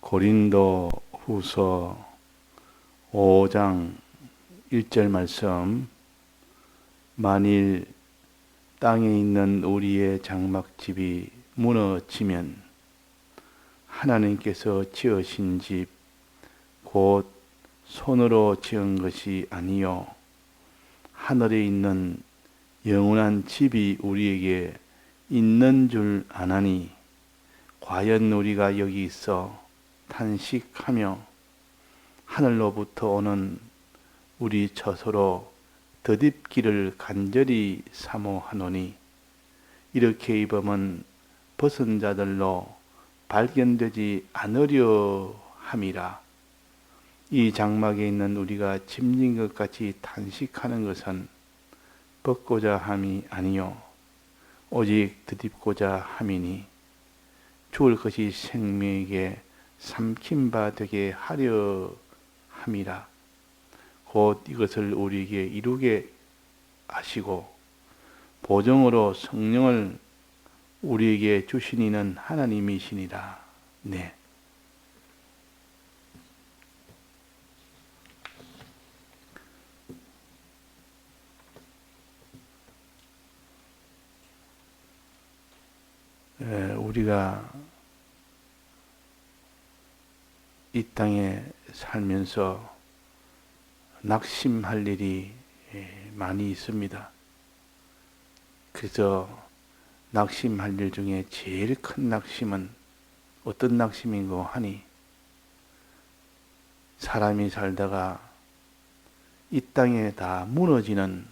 고린도 후서 5장 1절 말씀. 만일 땅에 있는 우리의 장막집이 무너지면 하나님께서 지으신 집 곧 손으로 지은 것이 아니요 하늘에 있는 영원한 집이 우리에게 있는 줄 아나니 과연 우리가 여기 있어 탄식하며 하늘로부터 오는 우리 처소로 덧입기를 간절히 사모하노니 이렇게 입으면 벗은 자들로 발견되지 않으려 함이라. 이 장막에 있는 우리가 짐진 것 같이 탄식하는 것은 벗고자 함이 아니요 오직 덧입고자 함이니 죽을 것이 생명에게 삼킨 바 되게 하려 함이라. 곧 이것을 우리에게 이루게 하시고 보정으로 성령을 우리에게 주신 이는 하나님이시니라. 네. 우리가 이 땅에 살면서 낙심할 일이 많이 있습니다. 그래서 낙심할 일 중에 제일 큰 낙심은 어떤 낙심인고 하니 사람이 살다가 이 땅에 다 무너지는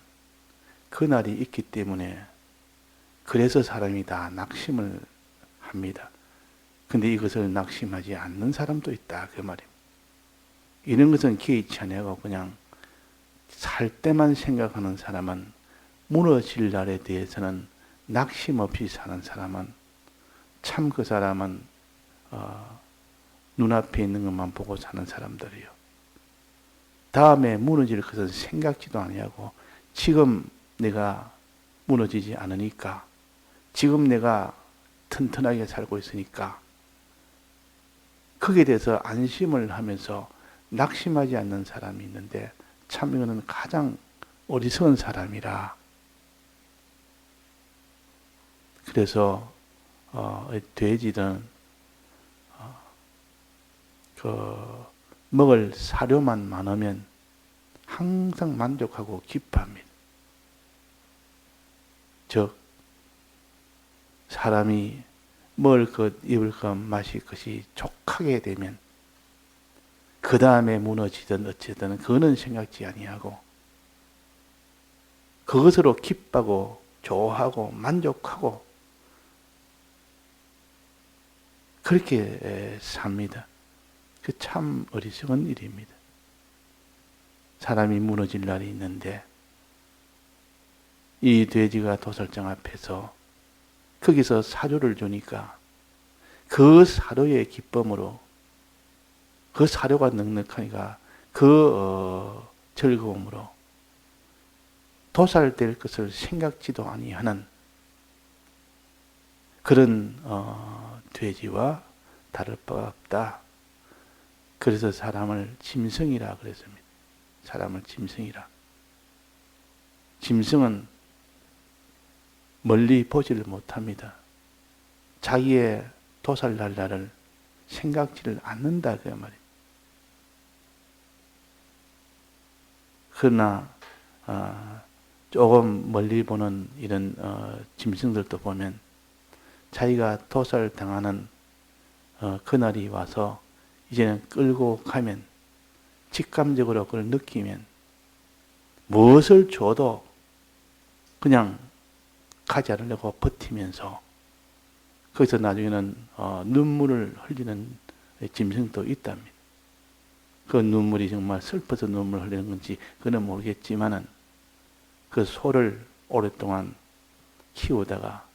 그날이 있기 때문에 그래서 사람이 다 낙심을 합니다. 근데 이것을 낙심하지 않는 사람도 있다 그 말입니다. 이런 것은 개의치 않고 그냥 살 때만 생각하는 사람은 무너질 날에 대해서는 낙심 없이 사는 사람은 참 그 사람은 눈앞에 있는 것만 보고 사는 사람들이요. 다음에 무너질 것은 생각지도 아니하고 지금 내가 무너지지 않으니까 지금 내가 튼튼하게 살고 있으니까 거기에 대해서 안심을 하면서 낙심하지 않는 사람이 있는데 참 이거는 가장 어리석은 사람이라. 그래서 돼지든 먹을 사료만 많으면 항상 만족하고 기뻐합니다. 즉 사람이 먹을 것, 입을 것, 마실 것이 족하게 되면 그 다음에 무너지든 어쨌든 그거는 생각지 아니하고 그것으로 기뻐하고 좋아하고 만족하고 그렇게 삽니다. 그 참 어리석은 일입니다. 사람이 무너질 날이 있는데 이 돼지가 도살장 앞에서 거기서 사료를 주니까 그 사료의 기쁨으로 그 사료가 넉넉하니까 그 즐거움으로 도살될 것을 생각지도 아니하는 그런 돼지와 다를 바가 없다. 그래서 사람을 짐승이라 그랬습니다. 사람을 짐승이라. 짐승은 멀리 보지를 못합니다. 자기의 도살날 날을 생각지를 않는다 그 말이에요. 그러나 조금 멀리 보는 이런 짐승들도 보면 자기가 도살당하는 그날이 와서 이제는 끌고 가면 직감적으로 그걸 느끼면 무엇을 줘도 그냥 가지 않으려고 버티면서 거기서 나중에는 눈물을 흘리는 짐승도 있답니다. 그 눈물이 정말 슬퍼서 눈물을 흘리는 건지 그는 모르겠지만은 그 소를 오랫동안 키우다가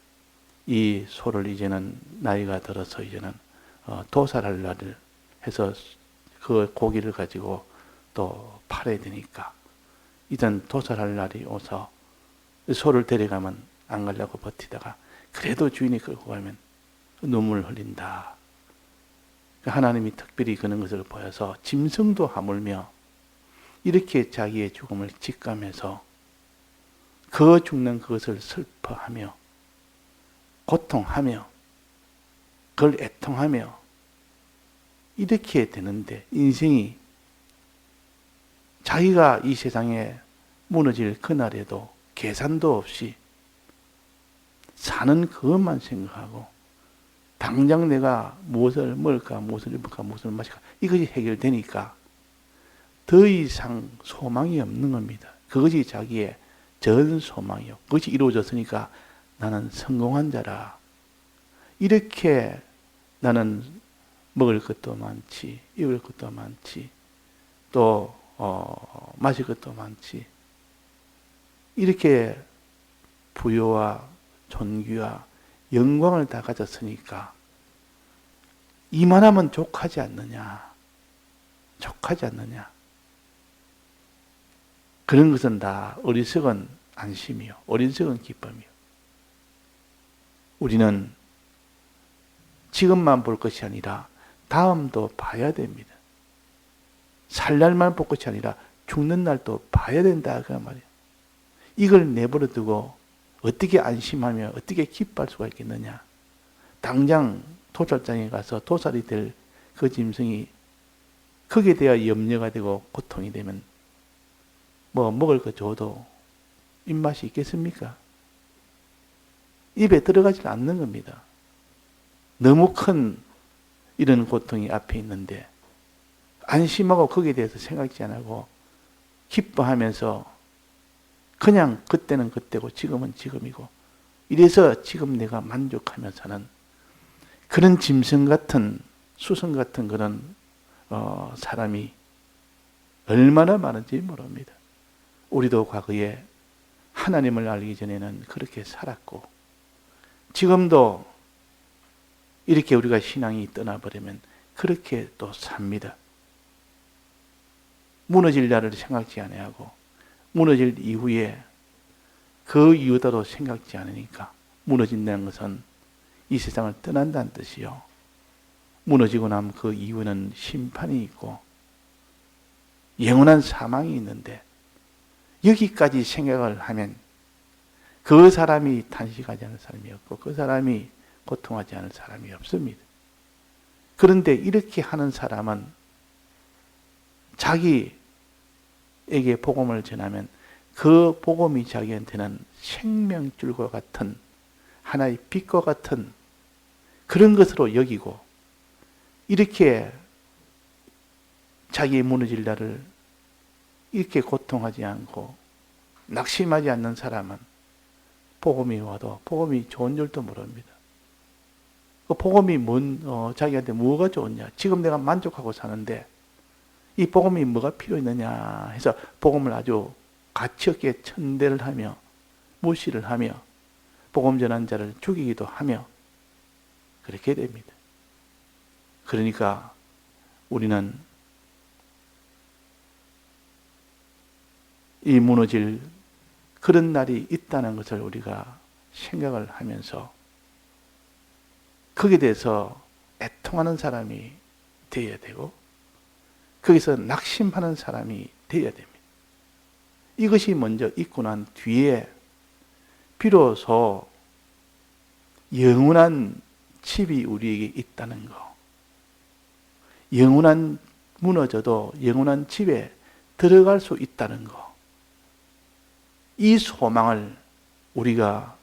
이 소를 이제는 나이가 들어서 이제는 도살할 날을 해서 그 고기를 가지고 또 팔아야 되니까 이젠 도살할 날이 오서 소를 데려가면 안 가려고 버티다가 그래도 주인이 끌고 가면 눈물을 흘린다. 하나님이 특별히 그런 것을 보여서 짐승도 하물며 이렇게 자기의 죽음을 직감해서 그 죽는 그것을 슬퍼하며 고통하며 그걸 애통하며 이렇게 되는데, 인생이 자기가 이 세상에 무너질 그날에도 계산도 없이 사는 그것만 생각하고 당장 내가 무엇을 먹을까, 무엇을 입을까, 무엇을 마실까, 이것이 해결되니까 더 이상 소망이 없는 겁니다. 그것이 자기의 전 소망이요. 그것이 이루어졌으니까 나는 성공한 자라. 이렇게 나는 먹을 것도 많지, 입을 것도 많지, 또 마실 것도 많지. 이렇게 부여와 존귀와 영광을 다 가졌으니까 이만하면 족하지 않느냐. 족하지 않느냐. 그런 것은 다 어리석은 안심이요, 어리석은 기쁨이요. 우리는 지금만 볼 것이 아니라 다음도 봐야 됩니다. 살 날만 볼 것이 아니라 죽는 날도 봐야 된다 그 말이에요. 이걸 내버려 두고 어떻게 안심하며 어떻게 기뻐할 수가 있겠느냐. 당장 도살장에 가서 도살이 될 그 짐승이 거기에 대해 염려가 되고 고통이 되면 뭐 먹을 거 줘도 입맛이 있겠습니까? 입에 들어가지 않는 겁니다. 너무 큰 이런 고통이 앞에 있는데 안심하고 거기에 대해서 생각지 안 하고 기뻐하면서 그냥 그때는 그때고 지금은 지금이고 이래서 지금 내가 만족하며 사는 그런 짐승 같은, 수성 같은 그런 사람이 얼마나 많은지 모릅니다. 우리도 과거에 하나님을 알기 전에는 그렇게 살았고 지금도 이렇게 우리가 신앙이 떠나버리면 그렇게 또 삽니다. 무너질 날을 생각지 아니하고 무너질 이후에 그 이유도 생각지 않으니까 무너진다는 것은 이 세상을 떠난다는 뜻이요. 무너지고 나면 그 이후에는 심판이 있고 영원한 사망이 있는데 여기까지 생각을 하면 그 사람이 탄식하지 않을 사람이 없고 그 사람이 고통하지 않을 사람이 없습니다. 그런데 이렇게 하는 사람은 자기에게 복음을 전하면 그 복음이 자기한테는 생명줄과 같은 하나의 빛과 같은 그런 것으로 여기고 이렇게 자기의 무너질 날을 이렇게 고통하지 않고 낙심하지 않는 사람은 복음이 와도 복음이 좋은 줄도 모릅니다. 그 복음이 자기한테 뭐가 좋으냐. 지금 내가 만족하고 사는데 이 복음이 뭐가 필요 있느냐 해서 복음을 아주 가치 없게 천대를 하며 무시를 하며 복음 전한 자를 죽이기도 하며 그렇게 됩니다. 그러니까 우리는 이 무너질 그런 날이 있다는 것을 우리가 생각을 하면서 거기에 대해서 애통하는 사람이 되어야 되고 거기서 낙심하는 사람이 되어야 됩니다. 이것이 먼저 있고 난 뒤에 비로소 영원한 집이 우리에게 있다는 거, 영원한 무너져도 영원한 집에 들어갈 수 있다는 거, 이 소망을 우리가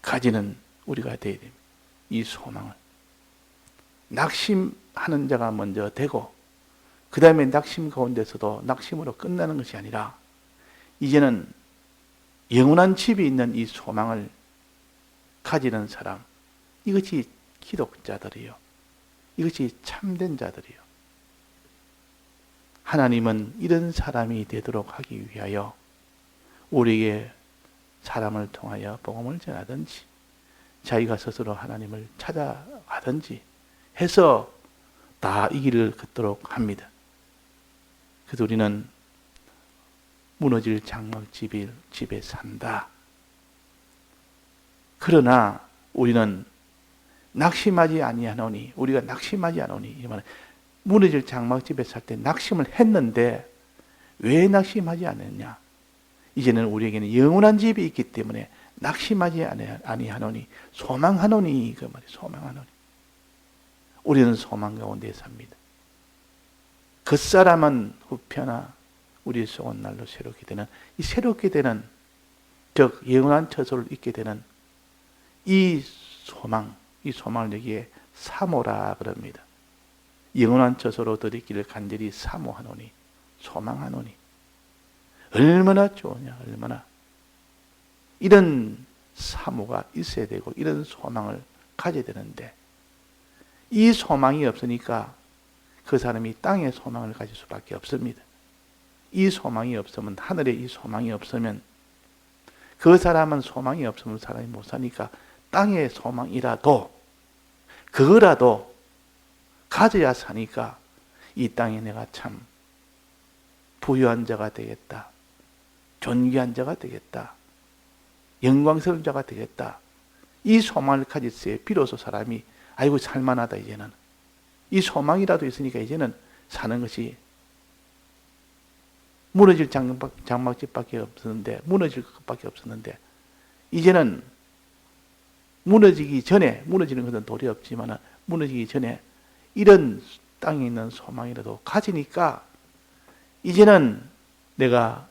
가지는 우리가 되어야 됩니다. 이 소망을. 낙심하는 자가 먼저 되고 그 다음에 낙심 가운데서도 낙심으로 끝나는 것이 아니라 이제는 영원한 집이 있는 이 소망을 가지는 사람, 이것이 기독자들이요. 이것이 참된 자들이요. 하나님은 이런 사람이 되도록 하기 위하여 우리에게 사람을 통하여 복음을 전하든지 자기가 스스로 하나님을 찾아가든지 해서 다 이 길을 걷도록 합니다. 그래서 우리는 무너질 장막집에 산다. 그러나 우리는 낙심하지 아니하노니, 우리가 낙심하지 않으니, 이 말은 무너질 장막집에 살 때 낙심을 했는데 왜 낙심하지 않았냐? 이제는 우리에게는 영원한 집이 있기 때문에 낙심하지 아니하노니 소망하노니 그 말이 소망하노니. 우리는 소망 가운데 삽니다. 겉사람은 후편하 우리 속은 날로 새롭게 되는 이 새롭게 되는 즉 영원한 처소를 잊게 되는 이 소망을 여기에 사모라 그럽니다. 영원한 처소로 들이기를 간절히 사모하노니 소망하노니 얼마나 좋으냐 얼마나 이런 사모가 있어야 되고 이런 소망을 가져야 되는데 이 소망이 없으니까 그 사람이 땅의 소망을 가질 수밖에 없습니다. 이 소망이 없으면 하늘에 이 소망이 없으면 그 사람은 소망이 없으면 사람이 못 사니까 땅의 소망이라도 그거라도 가져야 사니까 이 땅에 내가 참 부유한 자가 되겠다. 존귀한 자가 되겠다. 영광스러운 자가 되겠다. 이 소망을 가질 때 비로소 사람이 아이고 살만하다 이제는. 이 소망이라도 있으니까 이제는 사는 것이 무너질 장막집밖에 없었는데 무너질 것밖에 없었는데 이제는 무너지기 전에 무너지는 것은 도리 없지만 무너지기 전에 이런 땅에 있는 소망이라도 가지니까 이제는 내가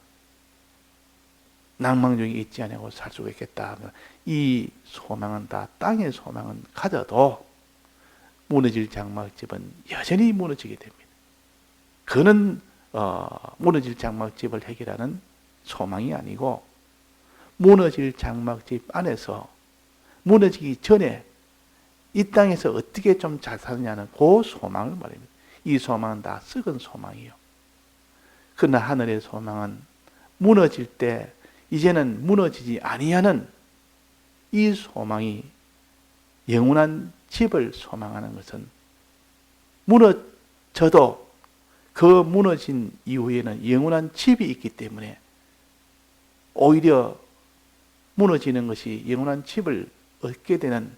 낭망 중에 있지 않고 살 수가 있겠다. 이 소망은 다 땅의 소망은 가져도 무너질 장막집은 여전히 무너지게 됩니다. 그는 무너질 장막집을 해결하는 소망이 아니고 무너질 장막집 안에서 무너지기 전에 이 땅에서 어떻게 좀 잘 사느냐는 그 소망을 말합니다. 이 소망은 다 썩은 소망이요. 그러나 하늘의 소망은 무너질 때 이제는 무너지지 아니하는 이 소망이 영원한 집을 소망하는 것은 무너져도 그 무너진 이후에는 영원한 집이 있기 때문에 오히려 무너지는 것이 영원한 집을 얻게 되는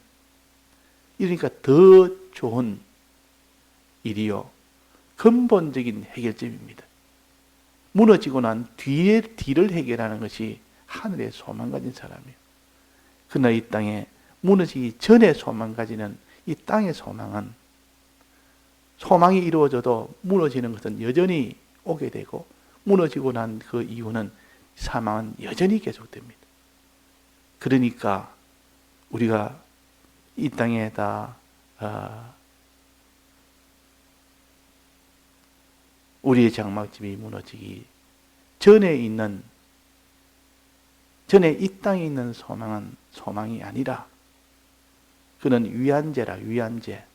이러니까 더 좋은 일이요. 근본적인 해결점입니다. 무너지고 난 뒤를 해결하는 것이 하늘의 소망 가진 사람이에요. 그러나 이 땅에 무너지기 전에 소망 가지는 이 땅의 소망은 소망이 이루어져도 무너지는 것은 여전히 오게 되고 무너지고 난 그 이후는 사망은 여전히 계속됩니다. 그러니까 우리가 이 땅에다 우리의 장막집이 무너지기 전에 이 땅에 있는 소망은 소망이 아니라 그는 위안제라 위안제.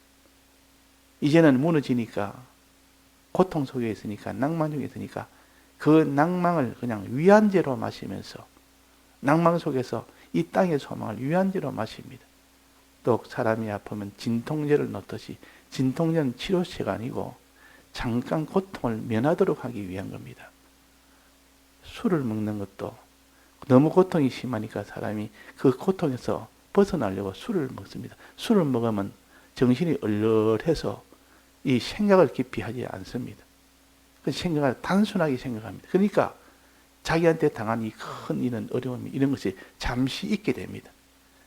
이제는 무너지니까 고통 속에 있으니까 낭만 중에 있으니까 그 낭망을 그냥 위안제로 마시면서 낭망 속에서 이 땅의 소망을 위안제로 마십니다. 또 사람이 아프면 진통제를 넣듯이 진통제는 치료제가 아니고 잠깐 고통을 면하도록 하기 위한 겁니다. 술을 먹는 것도 너무 고통이 심하니까 사람이 그 고통에서 벗어나려고 술을 먹습니다. 술을 먹으면 정신이 얼얼해서 이 생각을 깊이 하지 않습니다. 그 생각을 단순하게 생각합니다. 그러니까 자기한테 당한 이 큰 이런 어려움 이런 것이 잠시 잊게 됩니다.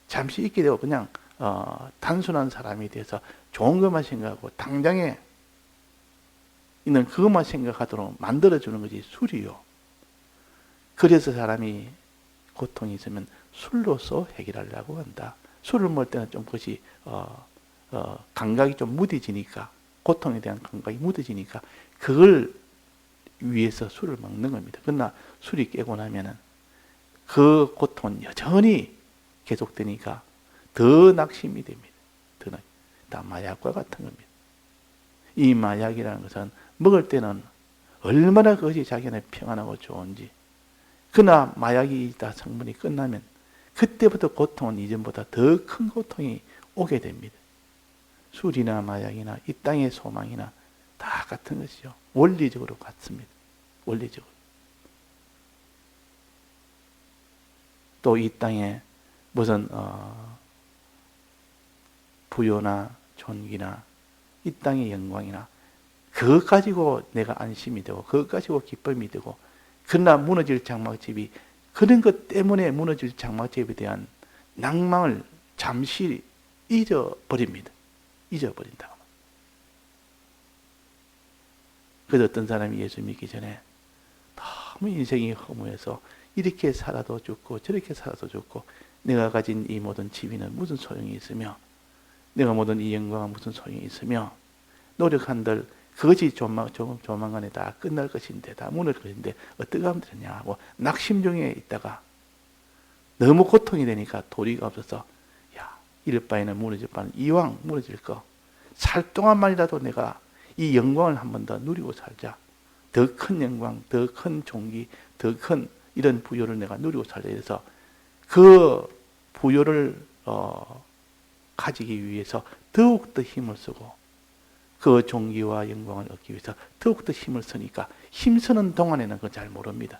잠시 잊게 되고 그냥 단순한 사람이 돼서 좋은 것만 생각하고 당장에 있는 그것만 생각하도록 만들어주는 것이 술이요. 그래서 사람이 고통이 있으면 술로서 해결하려고 한다. 술을 먹을 때는 좀 그것이 감각이 좀 무뎌지니까 고통에 대한 감각이 무뎌지니까 그걸 위해서 술을 먹는 겁니다. 그러나 술이 깨고 나면은 그 고통은 여전히 계속되니까 더 낙심이 됩니다. 다 마약과 같은 겁니다. 이 마약이라는 것은 먹을 때는 얼마나 그것이 자기는 평안하고 좋은지 그러나 마약이 다 성분이 끝나면 그때부터 고통은 이전보다 더 큰 고통이 오게 됩니다. 술이나 마약이나 이 땅의 소망이나 다 같은 것이죠. 원리적으로 같습니다. 원리적으로. 또 이 땅에 무슨 부요나 존귀나 이 땅의 영광이나 그것 가지고 내가 안심이 되고 그것 가지고 기쁨이 되고, 그러나 무너질 장막집이 그런 것 때문에 무너질 장막집에 대한 낭망을 잠시 잊어버립니다. 잊어버린다. 그래서 어떤 사람이 예수 믿기 전에 너무 인생이 허무해서 이렇게 살아도 죽고 저렇게 살아도 죽고, 내가 가진 이 모든 지위는 무슨 소용이 있으며, 내가 모든 이 영광은 무슨 소용이 있으며, 노력한들 그것이 조만간에 다 끝날 것인데, 다 무너질 것인데 어떻게 하면 되냐 하고 낙심 중에 있다가 너무 고통이 되니까 도리가 없어서, 야, 이럴 바에는 무너질 바는 이왕 무너질 거 살 동안만이라도 내가 이 영광을 한 번 더 누리고 살자. 더 큰 영광, 더 큰 존귀, 더 큰 이런 부요를 내가 누리고 살자. 그래서 그 부요를 가지기 위해서 더욱더 힘을 쓰고, 그 존귀와 영광을 얻기 위해서 더욱더 힘을 쓰니까, 힘쓰는 동안에는 그걸 잘 모릅니다.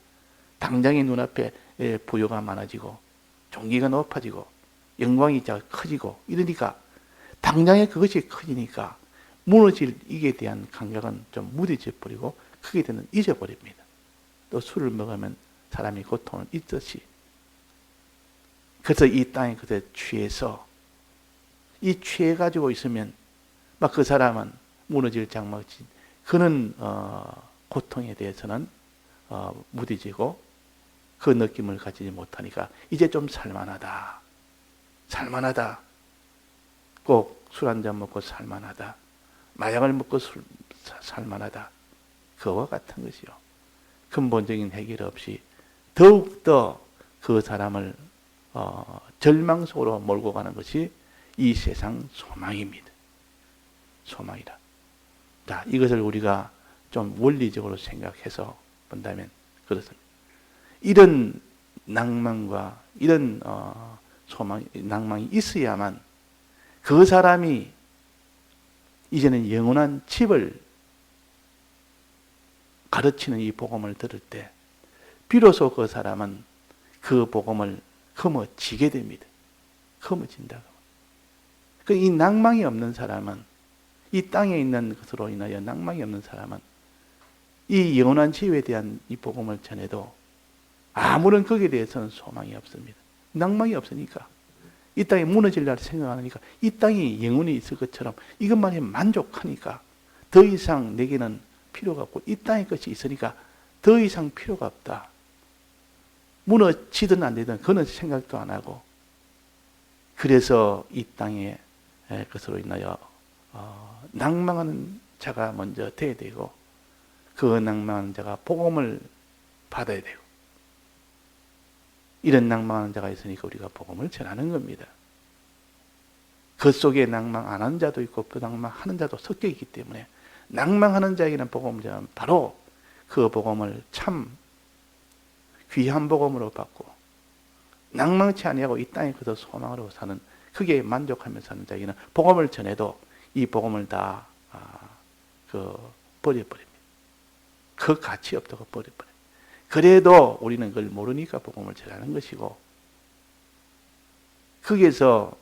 당장의 눈앞에 부요가 많아지고 존귀가 높아지고 영광이 커지고 이러니까, 당장에 그것이 커지니까 무너질 이에 대한 감각은 좀 무뎌져 버리고 크게 되는 잊어버립니다. 또 술을 먹으면 사람이 고통을 잊듯이, 그래서 이 땅에 그때 취해서, 이 취해가지고 있으면 막 그 사람은 무너질 장막지, 그는 고통에 대해서는 무뎌지고 그 느낌을 가지지 못하니까 이제 좀 살만하다. 살만하다. 꼭 술 한잔 먹고 살만하다. 마약을 먹고 살만하다. 그와 같은 것이요. 근본적인 해결 없이 더욱더 그 사람을 절망 속으로 몰고 가는 것이 이 세상 소망입니다. 소망이다. 자, 이것을 우리가 좀 원리적으로 생각해서 본다면 그렇습니다. 이런 낭만과 이런 소망, 낭망이 있어야만 그 사람이 이제는 영원한 집을 가르치는 이 복음을 들을 때 비로소 그 사람은 그 복음을 거머쥐게 됩니다. 거머쥔다고. 이 낭망이 없는 사람은, 이 땅에 있는 것으로 인하여 낭망이 없는 사람은 이 영원한 집에 대한 이 복음을 전해도 아무런 거기에 대해서는 소망이 없습니다. 낭망이 없으니까. 이 땅이 무너질 날 생각하니까, 이 땅이 영원히 있을 것처럼 이것만에 만족하니까 더 이상 내게는 필요가 없고, 이 땅의 것이 있으니까 더 이상 필요가 없다. 무너지든 안 되든 그는 생각도 안 하고, 그래서 이 땅의 것으로 인하여 낭망하는 자가 먼저 돼야 되고, 그 낭망하는 자가 복음을 받아야 되고, 이런 낭망하는 자가 있으니까 우리가 복음을 전하는 겁니다. 그 속에 낭망 안 하는 자도 있고 그 낭망하는 자도 섞여 있기 때문에, 낭망하는 자에게는 복음을 전하면 바로 그 복음을 참 귀한 복음으로 받고, 낭망치 아니하고 이 땅에 그저 소망으로 사는, 그게 만족하며 사는 자에게는 복음을 전해도 이 복음을 다 버려버립니다. 그 가치 없다고 버려버려요. 그래도 우리는 그걸 모르니까 복음을 전하는 것이고, 거기에서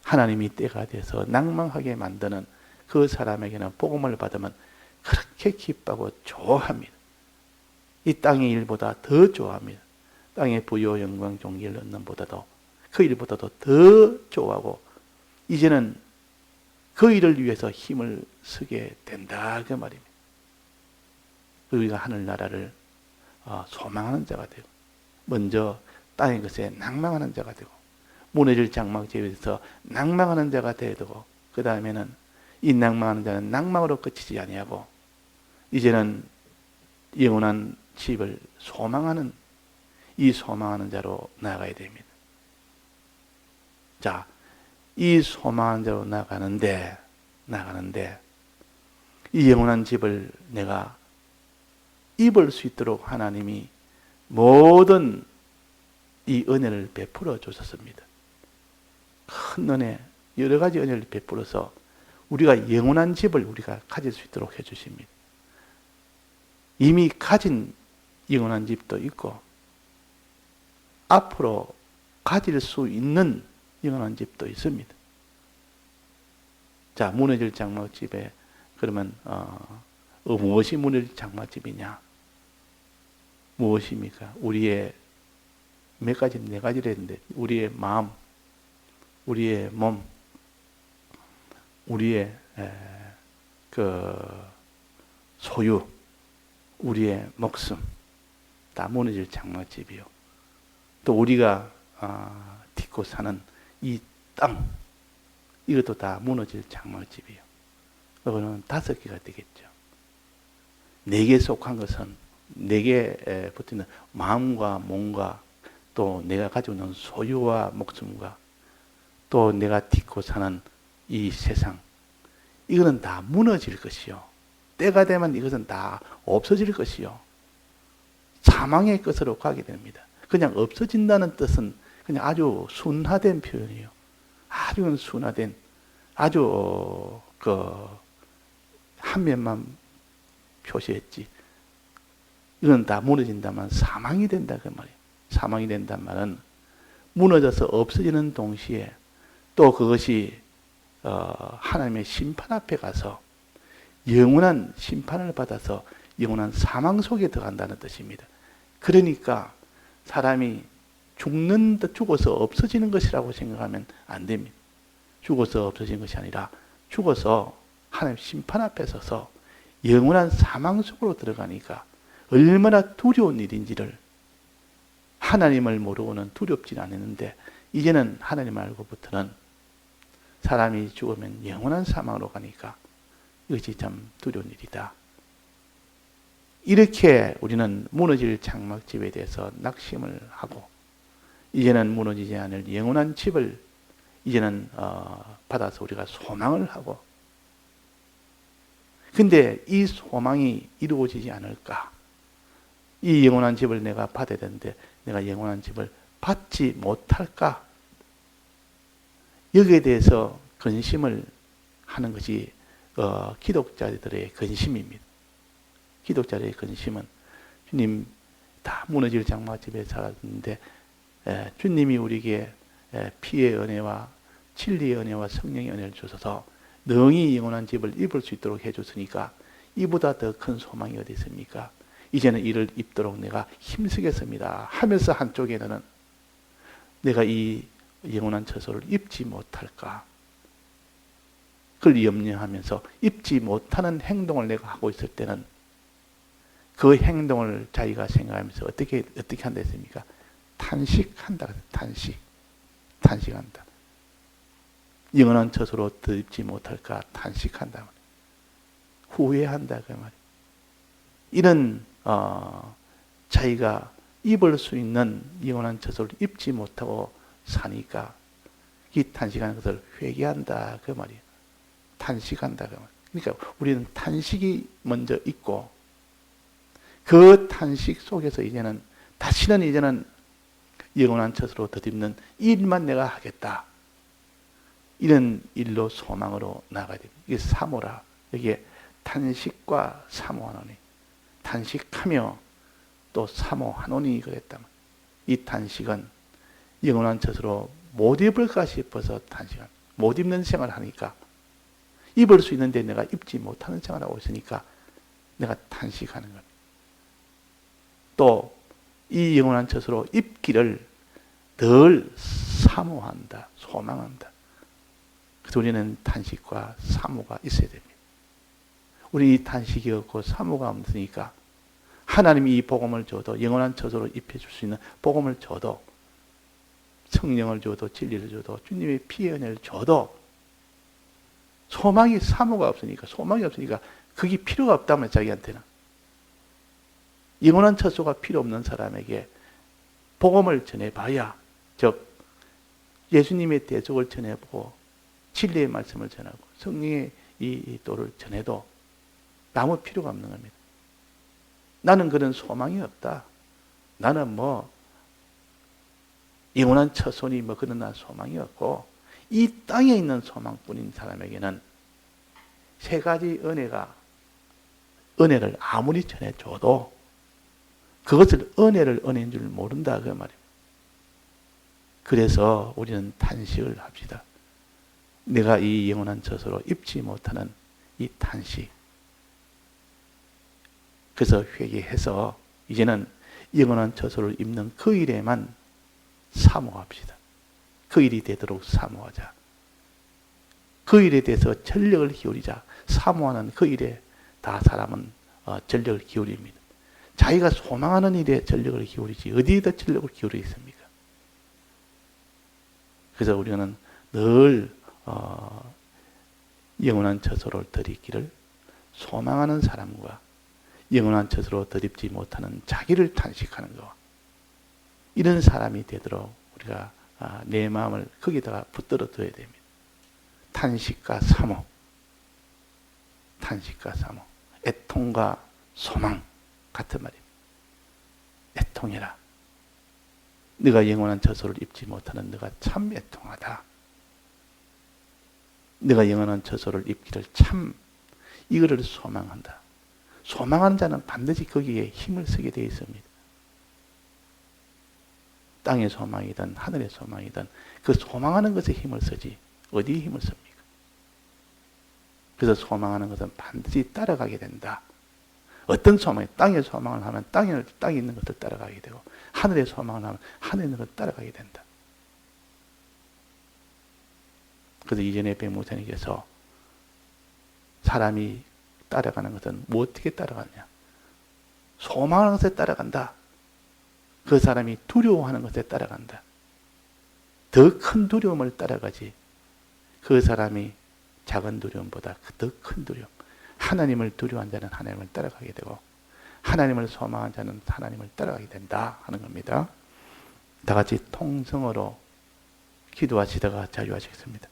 하나님이 때가 돼서 낭망하게 만드는 그 사람에게는 복음을 받으면 그렇게 기뻐하고 좋아합니다. 이 땅의 일보다 더 좋아합니다. 땅의 부요, 영광, 존귀를 얻는 보다도, 그 일보다도 더 좋아하고, 이제는 그 일을 위해서 힘을 쓰게 된다, 그 말입니다. 우리가 하늘나라를 소망하는 자가 되고, 먼저 땅의 것에 낭망하는 자가 되고, 무너질 장막집에서 낭망하는 자가 되고, 그 다음에는 이 낭망하는 자는 낭망으로 끝이지 아니하고, 이제는 영원한 집을 소망하는, 이 소망하는 자로 나아가야 됩니다. 자, 이 소망하는 자로 나가는데 이 영원한 집을 내가 입을 수 있도록 하나님이 모든 이 은혜를 베풀어 주셨습니다. 큰 은혜, 여러 가지 은혜를 베풀어서 우리가 영원한 집을 우리가 가질 수 있도록 해주십니다. 이미 가진 영원한 집도 있고, 앞으로 가질 수 있는 영원한 집도 있습니다. 자, 무너질 장막집에 그러면 무엇이 무너질 장막집이냐? 무엇입니까? 우리의 몇 가지, 네 가지를 했는데, 우리의 마음, 우리의 몸, 우리의 그 소유, 우리의 목숨, 다 무너질 장막집이요. 또 우리가 딛고 사는 이 땅, 이것도 다 무너질 장막집이요. 그거는 5개가 되겠죠. 4개 속한 것은, 4개 붙어있는 마음과 몸과 또 내가 가지고 있는 소유와 목숨과 또 내가 딛고 사는 이 세상, 이거는 다 무너질 것이요. 때가 되면 이것은 다 없어질 것이요. 사망의 끝으로 가게 됩니다. 그냥 없어진다는 뜻은 그냥 아주 순화된 표현이에요. 아주 순화된, 아주 한 면만 표시했지. 이건 다 무너진다면 사망이 된다 그 말이에요. 사망이 된단 말은 무너져서 없어지는 동시에 또 그것이 하나님의 심판 앞에 가서 영원한 심판을 받아서 영원한 사망 속에 들어간다는 뜻입니다. 그러니까 사람이 죽어서 없어지는 것이라고 생각하면 안 됩니다. 죽어서 없어지는 것이 아니라 죽어서 하나님 심판 앞에 서서 영원한 사망 속으로 들어가니까 얼마나 두려운 일인지를 하나님을 모르고는 두렵진 않았는데 이제는 하나님 알고부터는 사람이 죽으면 영원한 사망으로 가니까 이것이 참 두려운 일이다. 이렇게 우리는 무너질 장막집에 대해서 낙심을 하고 이제는 무너지지 않을 영원한 집을 이제는 받아서 우리가 소망을 하고 근데 이 소망이 이루어지지 않을까? 이 영원한 집을 내가 받아야 되는데 내가 영원한 집을 받지 못할까? 여기에 대해서 근심을 하는 것이 기독자들의 근심입니다. 기독자들의 근심은 주님 다 무너질 장막집에 살았는데 주님이 우리에게 피의 은혜와 진리의 은혜와 성령의 은혜를 주셔서 능히 영원한 집을 입을 수 있도록 해줬으니까 이보다 더 큰 소망이 어디 있습니까? 이제는 이를 입도록 내가 힘쓰겠습니다 하면서 한쪽에는 내가 이 영원한 처소를 입지 못할까? 그걸 염려하면서 입지 못하는 행동을 내가 하고 있을 때는 그 행동을 자기가 생각하면서 어떻게 한다 했습니까? 탄식한다. 탄식한다. 영원한 처소로 더 입지 못할까? 탄식한다. 후회한다. 그 말이에요. 이런 자기가 입을 수 있는 영원한 처소를 입지 못하고 사니까 이 탄식하는 것을 회개한다. 그 말이에요. 탄식한다. 그 말이에요. 그러니까 우리는 탄식이 먼저 있고 그 탄식 속에서 이제는 다시는 영원한 처소로 덧입는 일만 내가 하겠다. 이런 일로 소망으로 나가야 됩니다. 이게 사모라. 여기에 탄식과 사모하노니 탄식하며 또 사모하노니 그랬다. 이 탄식은 영원한 처소로 못 입을까 싶어서 탄식한. 못 입는 생활을 하니까 입을 수 있는데 내가 입지 못하는 생활을 하고 있으니까 내가 탄식하는 겁니다. 또 이 영원한 처소로 입기를 늘 사모한다. 소망한다. 그래서 우리는 탄식과 사모가 있어야 됩니다. 우리 이 탄식이 없고 사모가 없으니까 하나님이 이 복음을 줘도 영원한 처소로 입혀줄 수 있는 복음을 줘도 성령을 줘도 진리를 줘도 주님의 피의 은혜를 줘도 소망이 사모가 없으니까 소망이 없으니까 그게 필요가 없다면 자기한테는 영원한 처소가 필요 없는 사람에게 복음을 전해봐야 즉 예수님의 대속을 전해보고 진리의 말씀을 전하고 성령의 이 도를 전해도 아무 필요가 없는 겁니다. 나는 그런 소망이 없다. 나는 영원한 처소니 그런 난 소망이 없고 이 땅에 있는 소망뿐인 사람에게는 세 가지 은혜를 아무리 전해줘도 그것을 은혜인 줄 모른다 그 말입니다. 그래서 우리는 탄식을 합시다. 내가 이 영원한 처소로 입지 못하는 이 탄식. 그래서 회개해서 이제는 영원한 처소를 입는 그 일에만 사모합시다. 그 일이 되도록 사모하자. 그 일에 대해서 전력을 기울이자. 사모하는 그 일에 다 사람은 전력을 기울입니다. 자기가 소망하는 일에 전력을 기울이지 어디에다 전력을 기울이겠습니까? 그래서 우리는 늘 영원한 처소를 드리기를 소망하는 사람과 영원한 처소로 드립지 못하는 자기를 탄식하는 것, 이런 사람이 되도록 우리가 내 마음을 거기다가 붙들어 둬야 됩니다. 탄식과 사모, 탄식과 사모, 애통과 소망 같은 말입니다. 애통해라. 네가 영원한 처소를 입지 못하는 네가 참 애통하다. 네가 영원한 처소를 입기를 참 이거를 소망한다. 소망하는 자는 반드시 거기에 힘을 쓰게 되어 있습니다. 땅의 소망이든 하늘의 소망이든 그 소망하는 것에 힘을 쓰지 어디에 힘을 씁니까? 그래서 소망하는 것은 반드시 따라가게 된다. 어떤 소망이 땅의 소망을 하면 땅에 있는 것을 따라가게 되고 하늘의 소망을 하면 하늘에 있는 것을 따라가게 된다. 그래서 이전에 백목사님께서 사람이 따라가는 것은 뭐 어떻게 따라가느냐? 소망하는 것에 따라간다. 그 사람이 두려워하는 것에 따라간다. 더 큰 두려움을 따라가지. 그 사람이 작은 두려움보다 더 큰 두려움. 하나님을 두려워한 자는 하나님을 따라가게 되고 하나님을 소망한 자는 하나님을 따라가게 된다 하는 겁니다. 다 같이 통성으로 기도하시다가 자유하시겠습니다.